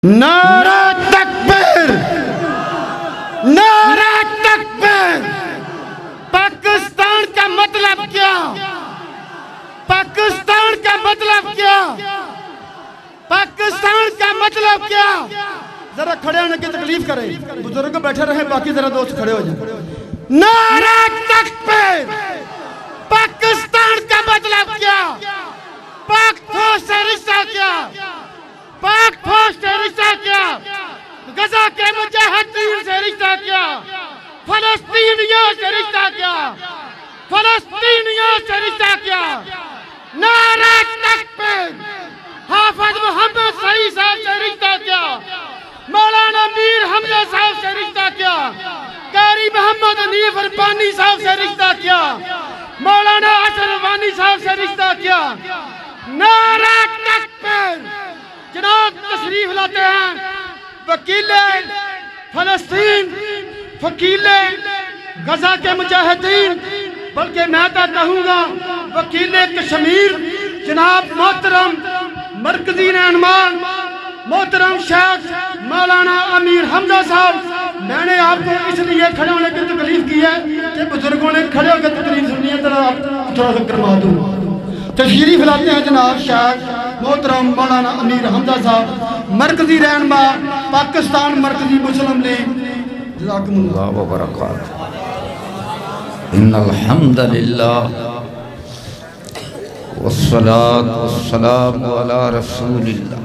नारा तकबीर, नारा तकबीर। पाकिस्तान का मतलब क्या? पाकिस्तान का मतलब क्या? पाकिस्तान का मतलब क्या? जरा खड़े होने की तकलीफ करें, बुजुर्ग बैठे रहे, बाकी जरा दोस्त खड़े हो जाए। नारा तकबीर। पाकिस्तान का मतलब क्या? पाक फौज से रिश्ता क्या? पाक फौज से रिश्ता क्या? गजा के मुजाहिदीन से रिश्ता क्या? फलस्तीनियों से रिश्ता क्या? फलस्तीनियों से रिश्ता क्या? नारा तकबीर। हाफिज मोहम्मद सईद साहब से रिश्ता क्या? मौलाना मीर हमजा साहब से रिश्ता क्या? कारी मोहम्मद हनीफ रब्बानी साहब से रिश्ता क्या? मौलाना अशरफ वानी साहब से रिश्ता क्या? नारा तकबीर। जनाब तशरीफ लाते हैं वकीले फलस्तीन, वकीले गजा के मुजाहिदीन, बल्कि मैं तो कहूँगा वकीले कश्मीर, जनाब मोहतरम मरकजी रहनुमान मोहतरम शेख मौलाना अमीर हमजा साहब। मैंने आपको इसलिए खड़े होने की तकलीफ की है कि बुजुर्गों ने खड़े होकर तकलीफ सुनी है, जरा आप थोड़ा सा करवा दूँ। तशरीफ लाते हैं जनाब शेख मोहतरम मौलाना अमीर हमजा साहब, मरकजी रहनुमा पाकिस्तान मरकजी मुस्लिम लीग। जज़ाकुमुल्लाह व बरकातहू। इन्नल हम्दुलिल्लाह वस्सलातु वस्सलामु अला रसूलिल्लाह।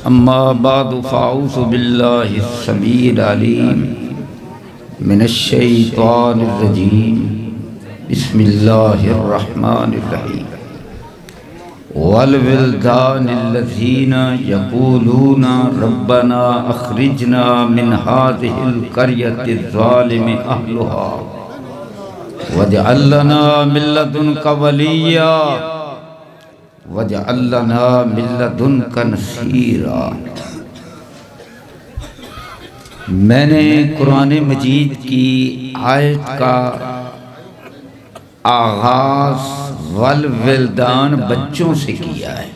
अम्मा बादु फ़अऊज़ु बिल्लाहिस समीइल अलीम मिनश शैतानिर रजीम। बिस्मिल्लाहिर रहमानिर रहीम। वल विल्दानिल्लज़ीना यक़ूलूना रब्बना अख़रिजना मिन हाज़िहिल क़र्यति ज़ालिमि अहलुहा वजअल लना मिन लदुनका वलिय्या वजअल लना मिन लदुनका नसीरा। मैंने कुरान मजीद की आयत का आगाज वल विल्दान बच्चों से किया है,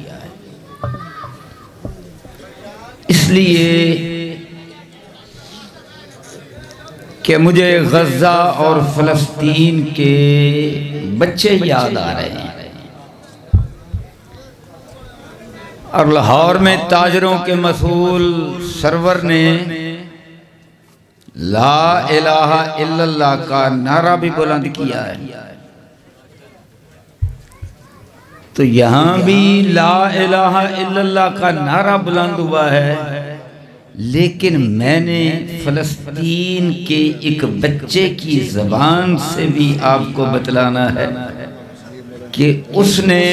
इसलिए कि मुझे गजा और फलस्तीन के बच्चे याद आ रहे हैं। और लाहौर में ताजरों के मसूल सरवर ने ला इलाहा इल्लल्लाह का नारा भी बुलंद किया है, तो यहाँ भी ला इलाहा इल्लल्लाह का नारा बुलंद हुआ है। लेकिन मैंने फलस्तीन के एक बच्चे की ज़बान से भी आपको बतलाना है कि उसने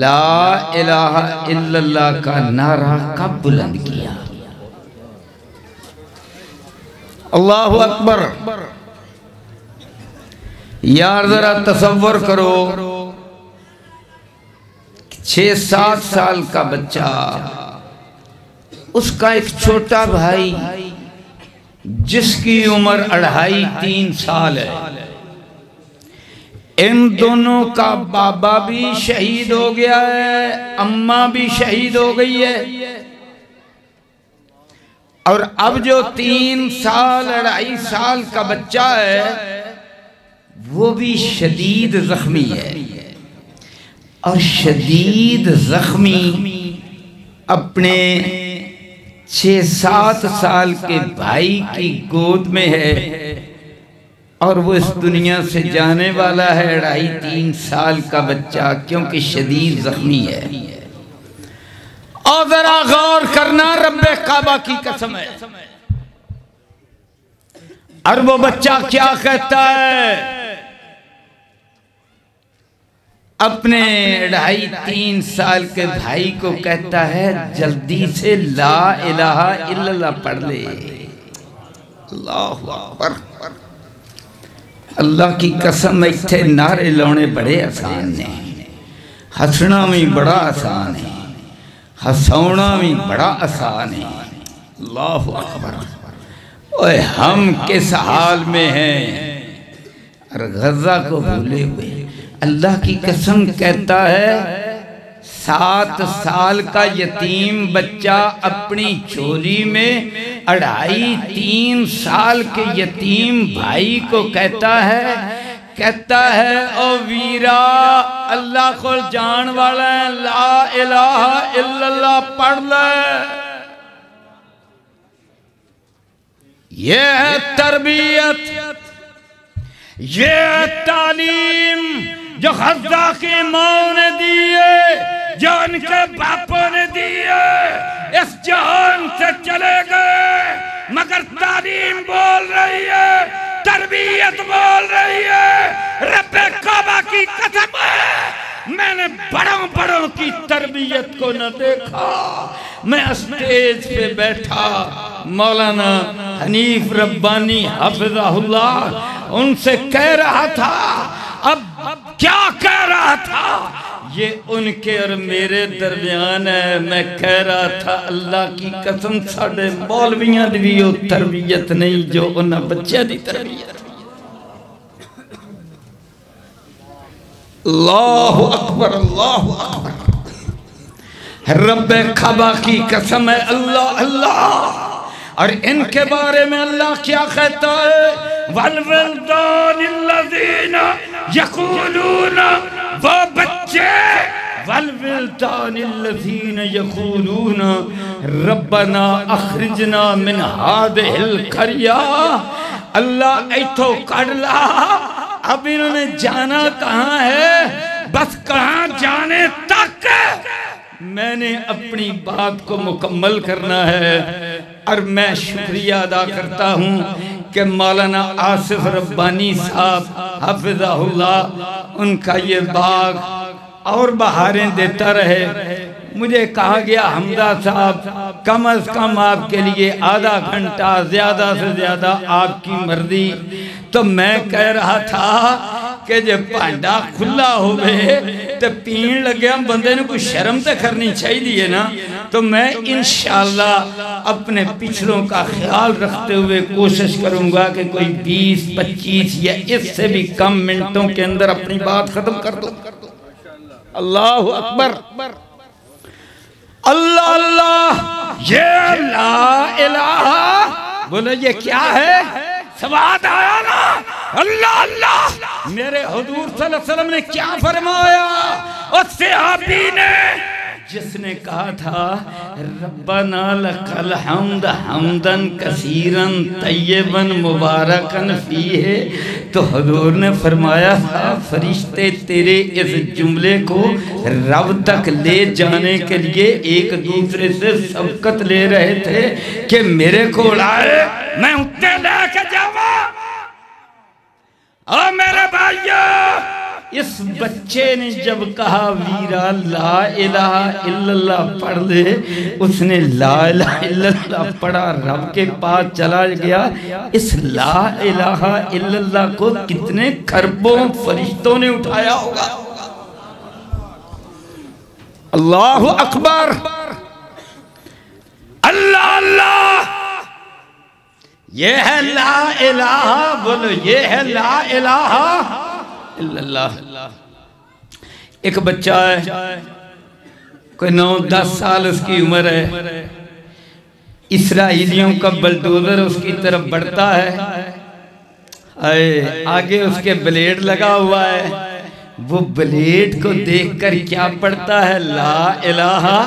ला इलाहा इल्लल्लाह का नारा कब बुलंद किया। अल्लाहु अकबर। यार जरा तसव्वुर करो, 6-7 साल का बच्चा, उसका एक छोटा भाई जिसकी उम्र 2.5-3 साल है, इन दोनों का बाबा भी शहीद हो गया है, अम्मा भी शहीद हो गई है, और अब जो 3 साल 2.5 साल का बच्चा है वो भी शदीद जख्मी है। और शदीद जख्मी अपने 6-7 साल के भाई की गोद में है, और वो इस दुनिया से जाने वाला है 2.5-3 साल का बच्चा, क्योंकि शदीद जख्मी है। और जरा गौर करना, रब्बे काबा की कसम है, और वो बच्चा क्या कहता है अपने 2.5-3 साल के भाई को? कहता है जल्दी से ला इलाहा इल्लल्लाह पढ़ ले। अल्लाहु अकबर। अल्लाह की कसम, इत्थे नारे लाने बड़े आसान ने, हंसना भी बड़ा आसान है, हंसाना भी बड़ा आसान है। अल्लाहु अकबर। ओए हम किस हाल में हैं और गजा को भूले हुए। अल्लाह की कसम कहता है 7 साल का यतीम बच्चा अपनी झोली में 2.5-3 साल के यतीम भाई को कहता है ओ वीरा, अल्लाह को जान वाला है, ला इलाहा इल्लल्लाह पढ़ ले। ये है तरबियत, ये है तालीम जो गज़ा की माँ ने दी है, जो उनके बापों ने दी है। इस जहान से चले गए मगर तालीम बोल रही है, तरबियत बोल रही है। रब्बे काबा की कसम है, मैंने बड़ों की तरबियत को न देखा। मैं स्टेज पे बैठा, मौलाना हनीफ रब्बानी हफ़िज़हुल्लाह उनसे कह रहा था। अब क्या कह रहा था? ये उनके और मेरे दरमियान है। मैं कह रहा था अल्लाह की कसम साढ़े मौलवियां दी भी वो तरबियत नहीं जो उन्हें बच्चों की तरबियत। अल्लाहु अकबर, अल्लाहु अकबर। रब्बे काबा की कसम है, अल्लाह अल्लाह। और इनके बारे में अल्लाह क्या कहता है? वल्विल्दानिल्लज़ीना यक़ूलूना, वो बच्चे, वल्विल्दानिल्लज़ीना यक़ूलूना रब्बना अख़रिजना मिन हादिहिल क़रया। अल्लाह इथों कढ़ ला। अब इन्होंने जाना कहाँ है? बस कहाँ जाने तक मैंने अपनी बात को मुकम्मल करना है। और मैं शुक्रिया अदा करता हूँ कि मौलाना आसिफ रब्बानी साहब हफ़िज़हुल्लाह उनका ये बाग और बहारें देता रहे। मुझे कहा गया हमदा साहब कम अज़ कम आपके लिए आधा घंटा, ज़्यादा से ज़्यादा आपकी मर्जी। तो मैं कह रहा था कि जब भांडा खुला होवे तो पीण लगे बंदे ने कोई शर्म तो करनी चाहिए ना। तो मैं इंशाअल्लाह अपने पिछलों का ख्याल रखते हुए कोशिश करूंगा कि कोई 20-25 या इससे भी कम मिनटों के अंदर अपनी बात खत्म कर दूं। अल्लाहु अकबर, अल्लाह अल्लाह। ये ला इलाहा बोलो, ये क्या है? सवाद आया ना? अल्लाह अल्लाह। मेरे हुजूर सल्लल्लाहु अलैहि वसल्लम ने क्या फरमाया? उस सहाबी ने जिसने कहा था रब्बना लकल हम्द हम्दन कसीरन तय्यबन मुबारकन फीहे, तो हुजूर ने फरमाया था फरिश्ते तेरे इस जुमले को रब तक ले जाने के लिए एक दूसरे से सबकत ले रहे थे कि मेरे को उड़ाए, मैं उत्ते लेके जावा। और मेरे भाइयों, इस बच्चे ने जब कहा वीरा ला इलाहा इल्लल्लाह पढ़ ले, उसने ला इलाहा इल्लल्लाह पढ़ा, रब के पास चला गया। इस ला इलाहा इल्लल्लाह को कितने खरबों फरिश्तों ने उठाया होगा। अल्लाहु अकबर, अल्लाह अल्लाह। ये है ला इलाहा, बोलो ये है ला इलाहा इल्लल्लाह। एक बच्चा है, कोई 9-10 साल उसकी उम्र है। इसराइलियों का बलडोजर उसकी तरफ बढ़ता है। आगे उसके ब्लेड लगा हुआ है। वो ब्लेड को देखकर क्या पढ़ता है? ला इलाहा।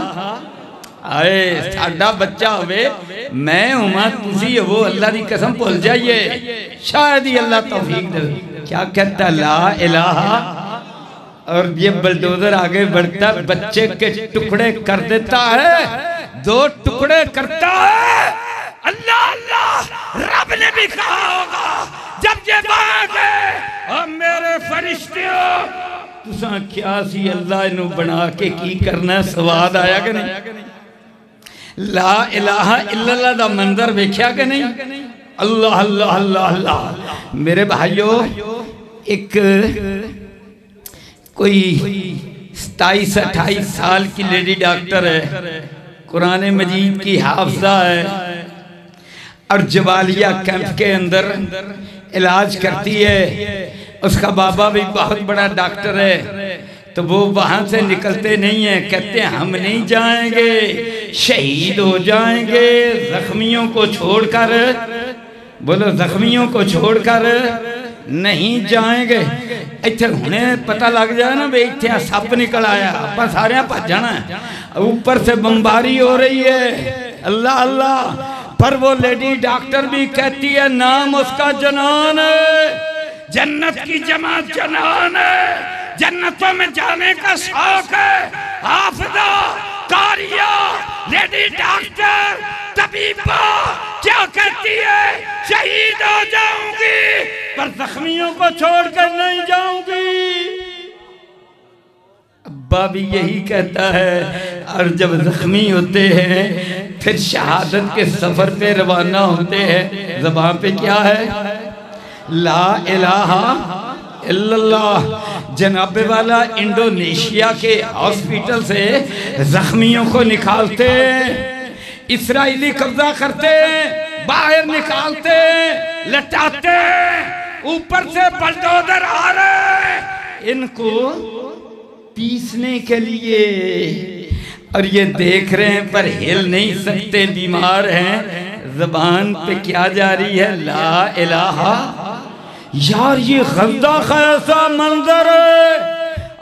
आए साडा बच्चा होवे, मैं हुआ तुसी हो, अल्लाह की कसम भूल जाइए, शायद ही अल्लाह तौफीक दे। क्या कहता? ला इलाहा। और ये बलडोजर आगे बढ़ता, बच्चे के टुकड़े कर देता है, 2 टुकड़े करता है। अल्लाह अल्लाह। रब ने भी कहा होगा जब ये बात है, और मेरे फरिश्तियों तुसा क्या सी अल्लाह इन्हू बना के की करना? स्वाद आया कि नहीं? ला इलाहा इल्लल्लाह दा मंजर वेख्या कि नहीं? अल्लाह अल्लाह अल्लाह अल्लाह। मेरे भाइयों, एक कोई 27-28 साल की लेडी डॉक्टर है, कुरान मजीद की हाफिजा है, और जवालिया कैंप के अंदर इलाज करती है। उसका बाबा भी बहुत बड़ा डॉक्टर है। तो वो वहां से निकलते नहीं है, कहते हैं हम नहीं जाएंगे, शहीद हो जाएंगे, जख्मियों को छोड़कर, बोलो जख्मियों को छोड़कर नहीं जाएंगे। इत्थे हुणे पता लग जाए ना भी इत्थे सप निकल आया, आप सारे भज जाना, ऊपर से बमबारी हो रही है, अल्लाह अल्लाह। पर वो लेडी डॉक्टर भी कहती है नाम उसका जनान है, जन्नत की जमात जनान है, जन्नतों में जाने का शौक है। हाफिजा, कारिया, लेडी डॉक्टर, तबीबा क्या कहती है? शहीद हो जाऊंगी पर जख्मियों को छोड़कर नहीं जाऊंगी। अब्बा भी यही कहता है। और जब जख्मी होते हैं फिर शहादत के सफर पे रवाना होते हैं, ज़बान पे क्या है? ला इलाहा इल्लल्लाह। जनाबे वाला इंडोनेशिया के हॉस्पिटल से जख्मियों को निकालते, इस्राएली कब्जा करते, बाहर निकालते, लटाते, ऊपर से बलडोजर आ रहे इनको पीसने के लिए, और ये देख रहे हैं पर हिल नहीं सकते, बीमार हैं। ज़बान पे क्या जारी है? ला इलाहा। यार ये गज़ा का ऐसा मंजर है,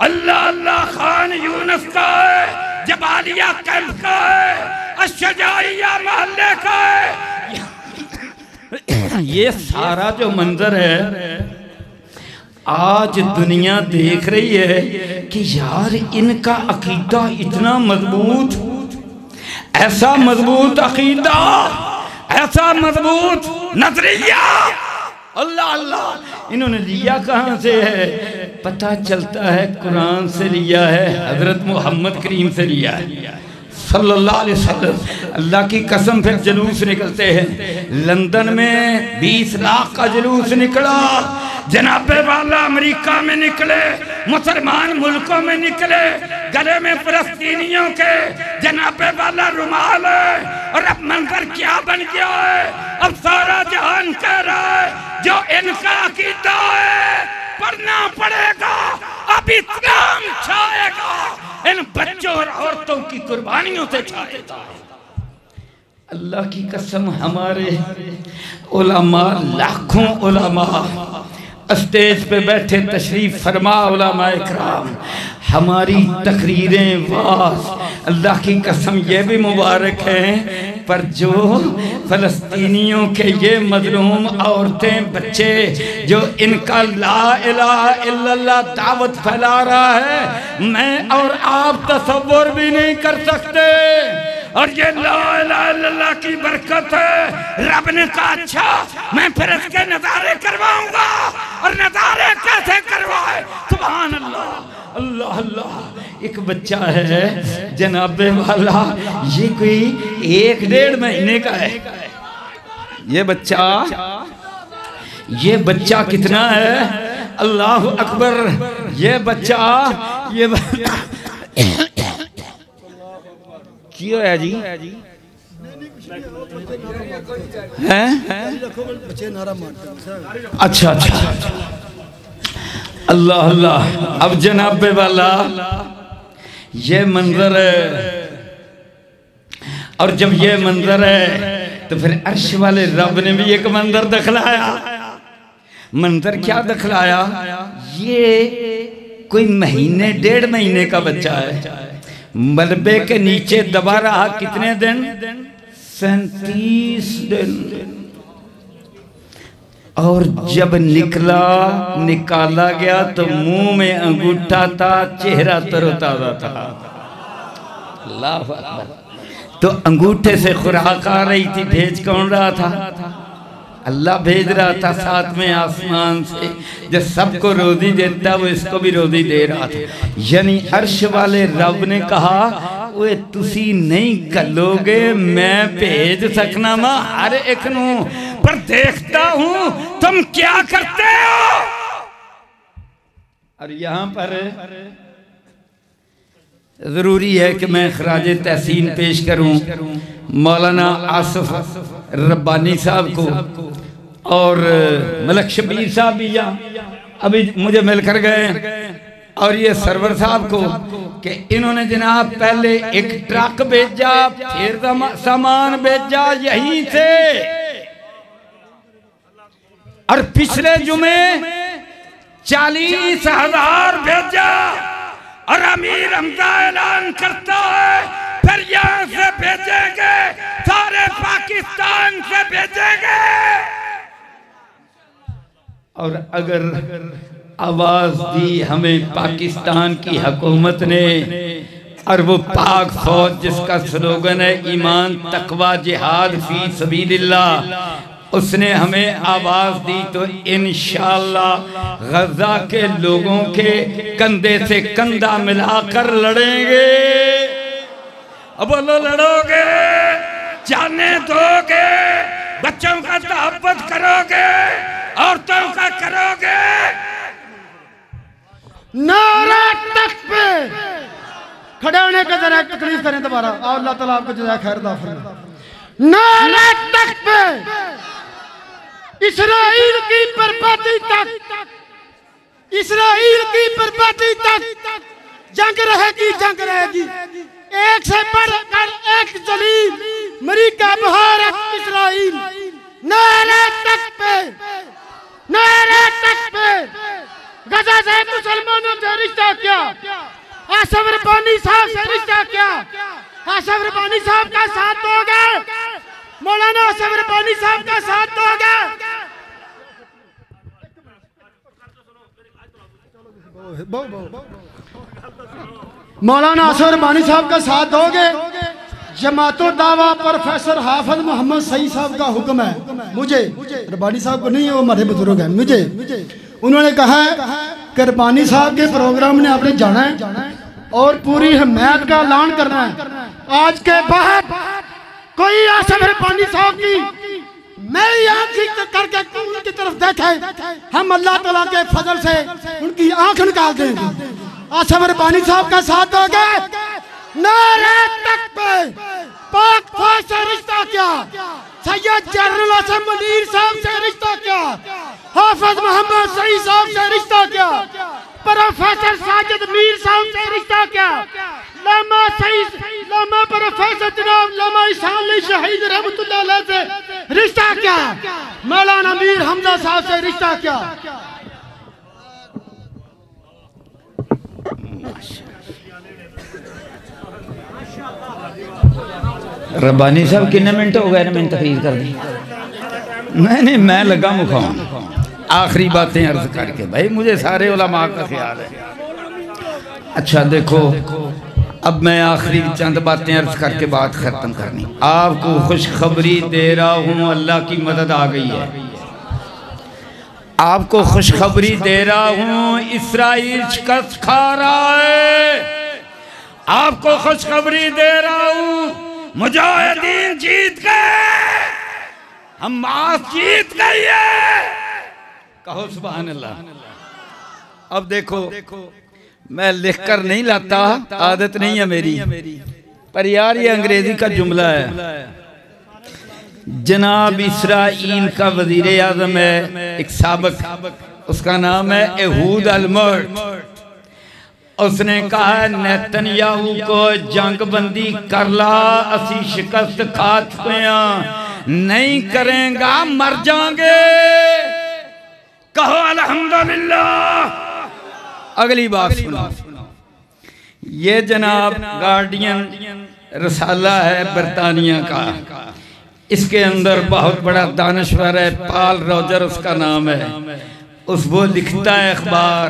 अल्लाह अल्लाह खान यूनुस का है, जबालिया कैंप का है, अशजाइया मोहल्ले का है। ये सारा जो मंजर है आज दुनिया देख रही है कि यार इनका अकीदा इतना मजबूत, ऐसा मजबूत अकीदा, ऐसा मजबूत नजरिया, अल्लाह अल्लाह। इन्होंने लिया कहाँ से है? पता चलता है कुरान से लिया है, हजरत मोहम्मद करीम से लिया है सल्लल्लाहु अलैहि वसल्लम। अल्लाह की कसम फिर जुलूस निकलते हैं। लंदन में 20 लाख का जुलूस निकला, जनाबे वाला अमेरिका में निकले, मुसलमान मुल्कों में निकले, गले में फलस्तीनियों के जनाबे वाला रुमाल है। और अब मंजर क्या बन गया है? अब सारा जहान कह रहा है जो इनका अकीदा है पढ़ना पड़ेगा, अब इस्लाम छाएगा, इन बच्चों और औरतों की कुर्बानियों से छाएगा। अल्लाह की कसम हमारे उलमा, लाखों उलमा स्टेज पे बैठे तशरीफ फरमा उलमा इकराम, हमारी तकरीरें वास अल्लाह की कसम ये भी मुबारक हैं। पर जो फलस्तीनियों के ये मजलूम औरतें बच्चे जो इनका ला इलाहा इल्लल्लाह दावत फैला रहा है, मैं और आप तसव्वुर भी नहीं कर सकते। और ये ला इलाहा इल्लल्लाह की बरकत है। रब ने कहा अच्छा मैं फिर इसके नज़ारे करवाऊंगा, और नज़ारे कैसे करवाए? सुभान अल्लाह, अल्लाह अल्लाह। एक बच्चा है जनाबे वाला, ये कोई 1-1.5 महीने का है। ये बच्चा कितना है? अल्लाह अकबर। ये बच्चा क्यों है जी? हैं? अच्छा अच्छा, अल्लाह अल्लाह। अब जनाबे वाला ये मंजर है, और जब ये मंजर है तो फिर अर्श वाले रब ने भी एक मंजर दिखलाया। मंजर क्या दिखलाया? ये कोई 1.5 महीने का बच्चा है, मलबे के नीचे दबा रहा कितने दिन? 37 दिन। और जब निकाला गया तो मुंह में अंगूठा था, चेहरा तरोताजा था। अल्लाह अकबर। तो अंगूठे से खुराक आ रही थी, भेज कौन रहा था? अल्लाह भेज रहा था साथ में आसमान से। जो सबको रोजी देता वो इसको भी रोजी दे रहा था। यानी अर्श वाले रब ने कहा ओए तुसी नहीं गलोगे, मैं भेज सकना मा हर एक नू, पर देखता हूं तुम क्या करते हो। और यहाँ पर जरूरी है कि मैं खराज तहसीन पेश करूं मौलाना आसिफ रब्बानी साहब को, और मलक शबीर साहब भी यहाँ अभी मुझे मिलकर गए। और ये सरवर साहब को कि इन्होंने जनाब पहले एक ट्रक भेजा, फिर सामान भेजा यहीं से, और पिछले जुमे 40,000 भेजा, और अमीर हमजा ऐलान करता है फिर यहां से भेजेंगे, सारे पाकिस्तान से भेजेंगे। और अगर आवाज दी हमें पाकिस्तान की हुकूमत ने, और वो पाक फौज जिसका स्लोगन है ईमान तकवा जिहाद फी सबीलिल्लाह, उसने हमें आवाज दी, तो इंशाअल्लाह गजा के लोगों के कंधे से कंधा मिलाकर लड़ेंगे। अब बोलो लड़ोगे, जाने दोगे, बच्चों का तहफ़्फ़ुज़ करोगे, औरतों का करोगे। नारा तकबीर। खड़े होने का जरा तकलीफ करें दोबारा, और अल्लाह ताला आपको जज़ा खैर अता फरमाए। नारा तकबीर। इस्राइल की बर्बादी तक, इस्राइल की बर्बादी तक जंग रहेगी, जंग रहेगी। एक से बढ़कर एक जलील अमेरिका, भारत, इस्राइल। नारा तकबीर, नारा तकबीर। गजा से मुसलमानों से रिश्ता क्या, आसिफ रब्बानी साहब से रिश्ता क्या? आसिफ रब्बानी साहब का साथ दोगे, मौलाना आसिफ रब्बानी साहब का साथ दोगे। मौलाना आसिफ रब्बानी साहब का साथ दोगे। जमातो दावा प्रोफेसर हाफिज मोहम्मद सईद साहब का हुक्म है मुझे, रब्बानी साहब को नहीं है, वो हमारे बुजुर्ग हैं, मुझे उन्होंने कहा कि रब्बानी साहब के प्रोग्राम ने आपने जाना है और पूरी हिमायत का ऐलान करना है। आज के बाद कोई आसिफ रब्बानी साहब की मेरी आंख करके उनकी तरफ देखे, हम अल्लाह ताला के फजल से उनकी आंख निकाल देंगे। आसिफ रब्बानी साहब का साथ दोगे। नारे तकबीर। पाक फौज से रिश्ता क्या, सैयद जनरल असम मुनीर साहब से रिश्ता क्या, हाफिज मोहम्मद सईद साहब से रिश्ता क्या, प्रोफेसर साजिद मीर साहब से रिश्ता क्या, लामा सईद, लामा प्रोफेसर जनाब लामा इसाली शहीद रहमतुल्लाह अलैह से रिश्ता क्या, मौलाना मीर हमजा साहब से रिश्ता क्या। रब्बानी साहब कितने मिनट हो गए ना, मैंने तकरीर कर दी। मैं लगा मुखाऊं आखिरी बातें अर्ज करके, भाई मुझे सारे उलमा का ख्याल है। अच्छा देखो, अब मैं आखिरी चंद बातें अर्ज करके बात खत्म करनी। आपको खुशखबरी दे रहा हूँ, अल्लाह की मदद आ गई है। आपको खुशखबरी दे रहा हूँ, इस्राइल शिकस्त खा रहा है। आपको खुशखबरी दे रहा हूँ, मुजाहिदीन जीत गए, हमास जीत गई है। कहो सुभान अल्लाह। अब देखो, मैं लिखकर नहीं लाता, आदत नहीं है मेरी, पर यार ये अंग्रेजी का जुमला है। जनाब इस्राइल का वजीर आज़म है एक साबिक, उसका नाम है एहूद अलमर्ट। उसने कहा नेतन्याहू को जंग बंदी कर ला, असी शिकस्त खा चुके हैं, नहीं करेगा मर जाएंगे। कहो अल्हम्दुलिल्लाह। अगली बात सुनो, ये जनाब गार्डियन रसाला है बरतानिया का, इसके अंदर बहुत बड़ा दानश्वर है, पाल रॉजर उसका नाम है। उस वो लिखता है अखबार,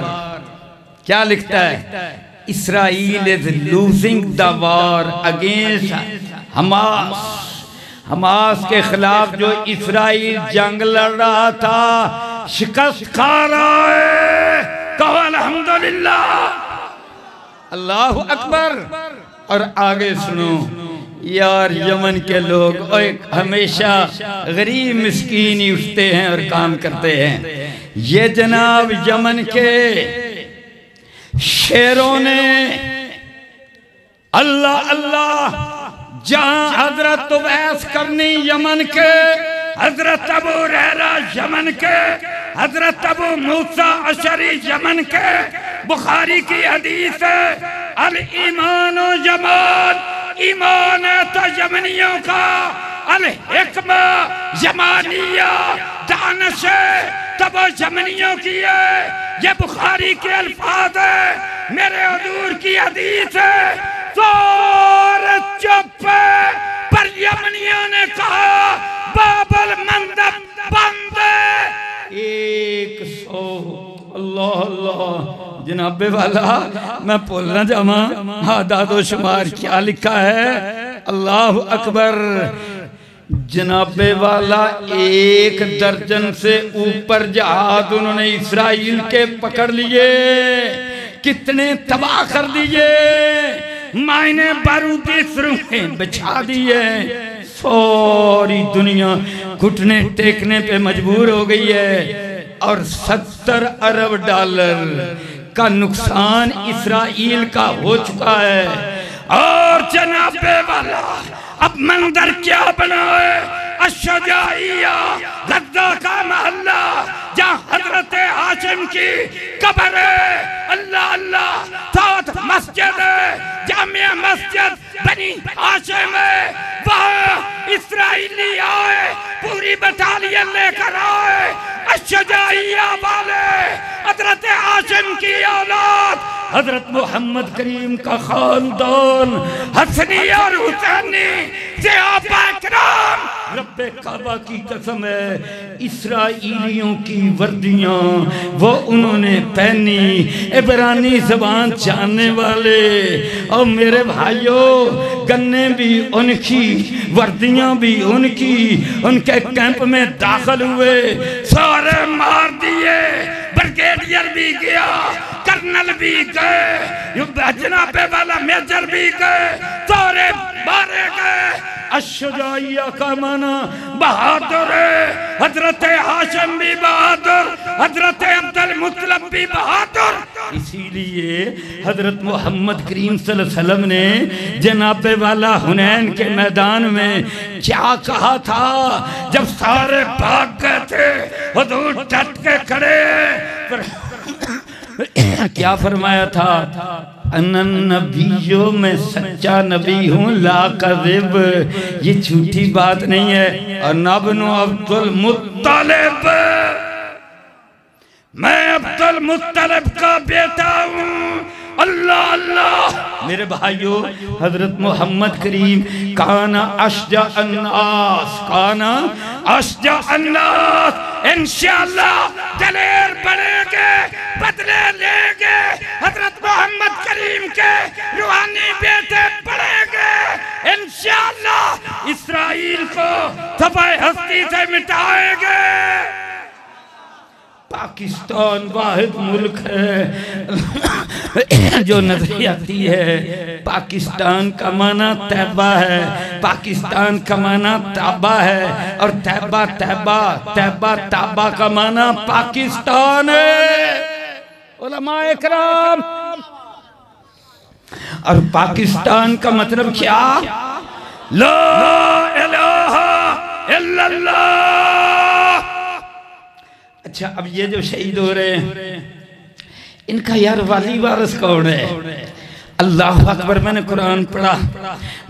क्या लिखता है, Israel is losing the war against Hamas. Hamas के खिलाफ जो इसराइल जंग लड़ रहा था, शिकस्त खा रहा है। कहो अल्हम्दुलिल्लाह, अल्लाहु अकबर। और आगे सुनो यार, यमन के लोग हमेशा गरीब मिस्कीन ही उठते हैं और काम करते हैं। ये जनाब यमन के शेरों ने अल्लाह अल्लाह, जहां हजरत उवैस करनी यमन के, हजरत अबू रहरा यमन के, हजरत अबू मूसा अशरी यमन के, बुखारी की हदीस है, अल ईमानो यमान, ईमान है तो यमनियों का, अल हिकमा यमानिया, दानश है तब वो यमनियों की है। ये बुखारी के अल्फाज है, मेरे हुजूर की हदीस है। सारे चुप है, पर यमनियों ने कहा बाबल मंदब बंद। 100 अल्लाह अल्लाह। जनाबे वाला मैं भूल ना जावा, हाँ दादो शुमार क्या लिखा है? अल्लाह अकबर। जनाबे वाला 1 दर्जन से ऊपर जहाज उन्होंने इस्राइल के पकड़ लिए, कितने तबाह कर दिए, मायने बारूदी सुरंगें बिछा दिए, सारी दुनिया घुटने टेकने पे मजबूर हो गई है। और 70 अरब डॉलर का नुकसान इस्राइल का हो चुका है। और जनाबे वाला अब मंदिर क्या बना है? अशजाइया, गद्दा का महल्ला, जहाँ हजरत हाशिम की कब्र है। अल्लाह अल्लाह, साथ मस्जिद है, जामिया मस्जिद बनी हाशिम है। वहाँ इस्राइली आए, पूरी बटालियन लेकर आए। अशजाइया वाले हजरत हाशिम की औलाद, हजरत मोहम्मद करीम का खानदान, हसनी और हुसैनी से आपाकराम, रब्बे काबा की कसम है, इस्राइलियों की वर्दियां वो उन्होंने पहनी, इब्रानी ज़बान जानने वाले। और मेरे भाइयों, गन्ने भी उनकी, वर्दियां भी उनकी, उनके कैंप में दाखिल हुए, सारे मार दिए। ब्रिगेडियर भी गया, कर्नल भी गए, जनाबे वाला मेजर भी गए, सारे मारे गए। अशजाइया का माना बहादुर है, हजरत हाशिम भी बहादुर, हजरत अब्दुल मुत्तलिब भी बहादुर। इसीलिए हजरत मोहम्मद करीम सल्लल्लाहु अलैहि वसल्लम ने जनाबे वाला हुनैन के मैदान में क्या कहा था? जब सारे भाग गए थे, हुजूर डट के खड़े, क्या फरमाया था? अनन नबियों में सच्चा नबी हूँ, ला कज़िब, ये झूठी बात नहीं है। और नबनु अब्दुल मुत्तलिब, मैं अब्दुल मुत्तलिब का बेटा हूँ। अल्लाह अल्लाह। मेरे भाइयों, हजरत मोहम्मद करीम काना अशजा अन्नास, काना अशजा अन्नास। इंशाअल्लाह दलेर बनेंगे, बदले लेंगे, हजरत मोहम्मद करीम के रूहानी बेटे पड़ेंगे इंशाअल्लाह। इस्राइल को सफाई हस्ती से मिटाएंगे। पाकिस्तान वाहिद मुल्क है जो नजर आती है। पाकिस्तान का माना तैबा है, पाकिस्तान का माना ताबा है, और तैबा तैबा तैबा ताबा का माना पाकिस्तान है। उलमाए इकराम, और पाकिस्तान का मतलब क्या? ला इलाहा इल्लल्लाह। अच्छा, अब ये जो शहीद हो रहे हैं, इनका यार वाली वारिस कौन है? अल्लाह अकबर। मैंने कुरान पढ़ा,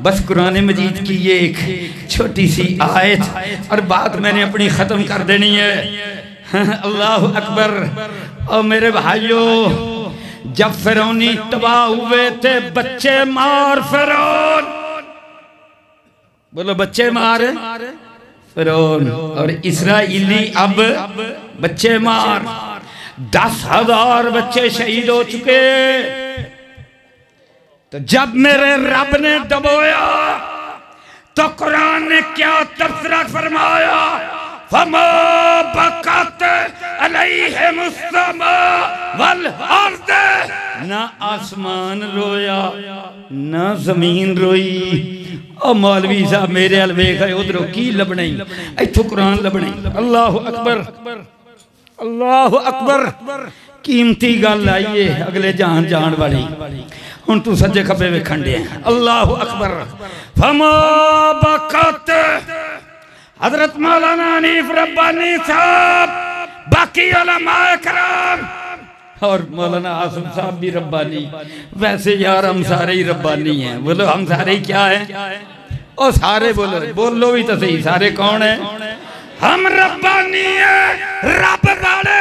बस कुरान मजीद की ये एक छोटी सी आयत और बात मैंने अपनी ख़त्म कर देनी है। अल्लाह अकबर। और मेरे भाइयों, जब फिरौनी तबाह हुए थे, बच्चे मार फिरौन, बोलो बच्चे मार फिरौन, और इस्राइली अब बच्चे मार। 10,000 बच्चे शहीद हो चुके। तो जब मेरे रब ने दबोया तो कुरान ने क्या तबसरा फरमाया? फमा बकत अलैहिमुस्समा वल अर्द। ना आसमान रोया, ना जमीन रोई। और मौलवी साहब मेरे अल वेख उधरों की लबने, इथों कुरान लबने। अल्लाह अकबर, अल्लाह अकबर। कीमती गल आई है, अगले जान जान वाली। हुण तू सज्जे खब्बे वेखण दे। अल्लाह अकबर। फमा बकत, हजरत मौलाना हनीफ रब्बानी साहब, बाकी उलमाए कराम, और मौलाना आसिम साहब भी रब्बानी। वैसे यार हम सारे ही रब्बानी हैं। बोलो हम सारे ही क्या हैं? और सारे बोलो, बोलो भी तो सही, सारे कौन है? हम रब्बानी है। रब वाले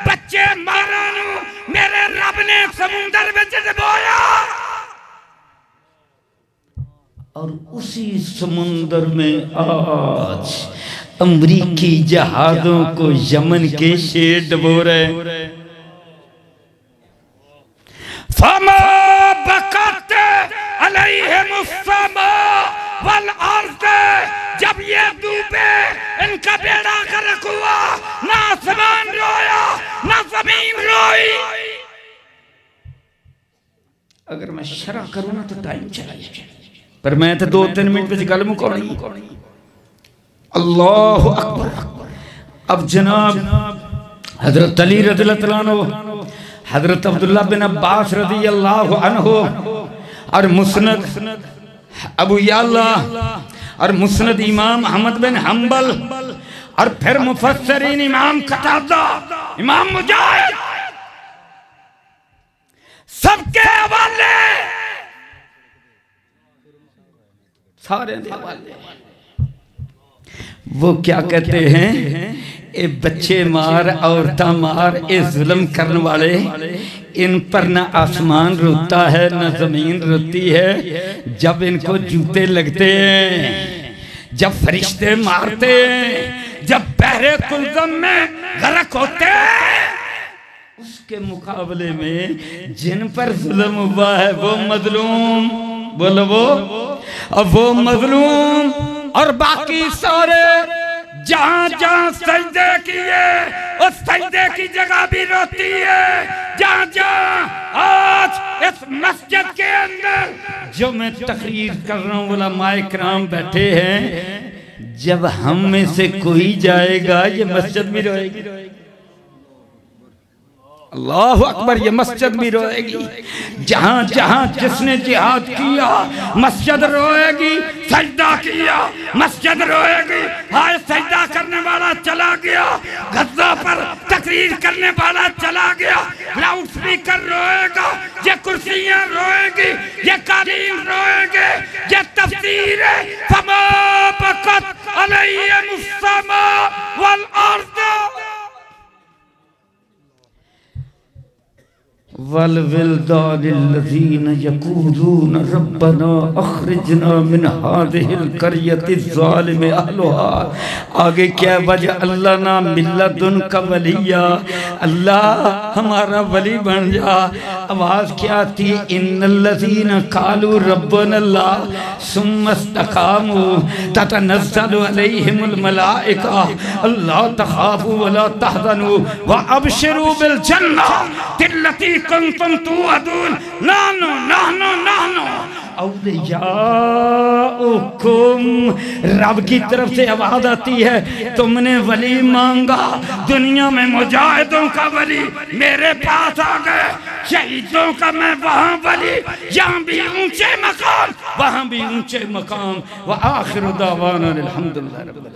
बच्चे मारा मेरे रब ने समुंदर में डुबोया, और उसी समुंदर में आज अमरीकी जहाजों को यमन के शेर डुबो रहे। फमा बकत अलैहिमुस्समा वल अर्द, जब ये डूबे इनका बेड़ा गर्क हुआ, ना आसमान रोया ना जमीन रोई। अगर मैं शरह करूं ना तो टाइम चला जाए, पर मैं तो 2-3 मिनट में गल मुकानी। अल्लाह अकबर। अब जनाब हजरत अली रज़ियल्लाहु अन्हु, हजरत अब्दुल्लाह बिन अब्बास रज़ियल्लाहु अन्हु और मुस्नद अबू याला और मुस्नद इमाम अहमद बिन हंबल और फिर मुफस्सिरीन इमाम कतादा, इमाम मुजाहिद, सबके हवाले, सारे हवाले वो क्या कहते हैं? ए बच्चे मार, औरतां मार, ए जुल्म करने वाले, इन पर न आसमान रोता है न जमीन रोती है। जब इनको जूते लगते हैं, जब फरिश्ते मारते हैं, जब बहरे कुलज़म में गर्क होते हैं, उसके मुकाबले में जिन पर जुल्म हुआ है वो मजलूम, बोलो वो मजलूम, और बाकी सारे जहां जहां सजदे किए उस सजदे की जगह भी रोती है। जहां जहां आज इस मस्जिद के अंदर जो मैं तकरीर कर रहा हूँ, उलमाए किराम बैठे हैं, जब हम में से कोई जाएगा ये मस्जिद भी रोएगी। अल्लाह अकबर, ये मस्जिद भी रोएगी। जहां जहां जिसने जिहाद किया मस्जिद रोएगी, सजदा किया मस्जिद रोएगी। हाय सजदा करने वाला चला गया, गद्दा पर तकरीर करने वाला चला गया, लाउड स्पीकर रोएगा, ये कुर्सियां रोएगी, ये कालीन रोएंगे, ये तफसीर है। फमा बकत अलैहिमुस्समा वल अर्द, वल विल्दानिल्लज़ीन यक़ूलून रब्बना अख़रिजना मिन हाज़िहिल क़रयति ज़ालिमि अहलुहा। आगे क्या वजह? अल्लाह ना मिल्लदुनका वलिया, अल्लाह हमारा वली बन जा। आवाज़ क्या थी? इन्नल्लज़ीन क़ालू रब्बनल्लाह सुम्मा इस्तक़ामू ततनज़्ज़लु अलैहिमुल मलाइका अल्ला तख़ाफ़ू वला तहज़नू व अबशिरू बिल जन्नह तिल्लती कुंतुम तुअदून नानो नानो नानो औलियाउकुम। रब की तरफ से आवाज आती है, तुमने वली मांगा, दुनिया में मुजाहिदों का वली मेरे पास आ गए, शहीदों का मैं वहां वली, यहाँ भी ऊंचे मकाम वहां भी ऊंचे मकाम। व आखिर दावाना अल्हम्दुलिल्लाह रब्बिल आलमीन।